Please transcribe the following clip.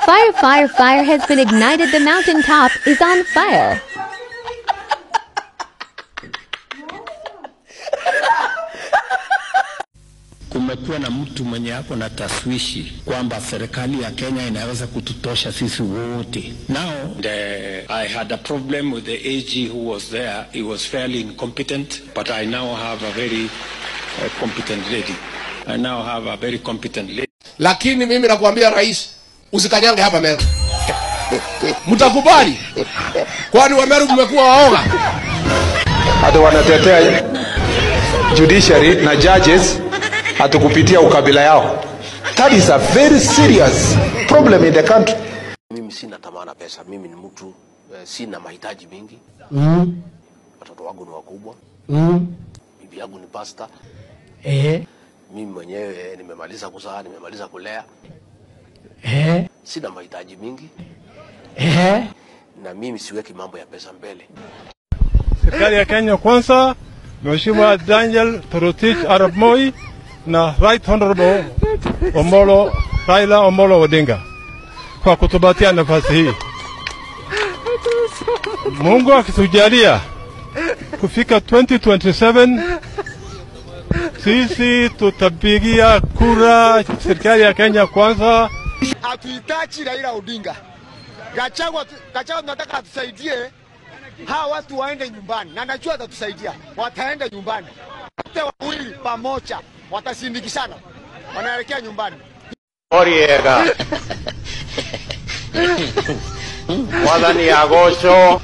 Fire has been ignited. The mountaintop is on fire. Kumekuwa na mtu mwenye ako na taswishi kwamba serikali ya Kenya inaweza kututosha sisi wote. Now I had a problem with the AG who was there. He was fairly incompetent, but I now have a very competent lady. I now have a very competent lady. Lakini mimi nakuambia rais, usikanyange hapa Meru. Mtakubali? Kwani wa Meru mmekuwa waoga? Hata wanatetea judiciary na judges hatukupitia ukabila yao. That is a very serious problem in the country. Mimi sina tamana pesa, mimi ni mtu sina mahitaji mingi. Watoto wangu ni wakubwa. Bibi yangu ni pastor. Mimi mwenyewe nimemaliza kuzaa, nimemaliza kulea. Sina mahitaji mingi. Na mimi siweki mambo ya pesa mbele. Serikali ya Kenya kwanza, Mheshimiwa Daniel Toroitich Arap Moi na Right Honorable Raila Omolo Odinga kwa kutupatia nafasi hii. Mungu akitujalia kufika 2027 sisi tutapigia kura serikali ya Kenya kwanza. Hatuhitaji Raila Odinga. Gachagua tunataka atusaidie hawa watu waende nyumbani. Na najua atatusaidia. Wataenda nyumbani. Wote wawili pamoja watasindikishana. Wanaelekea nyumbani. Oriega. Mwadhani agosho.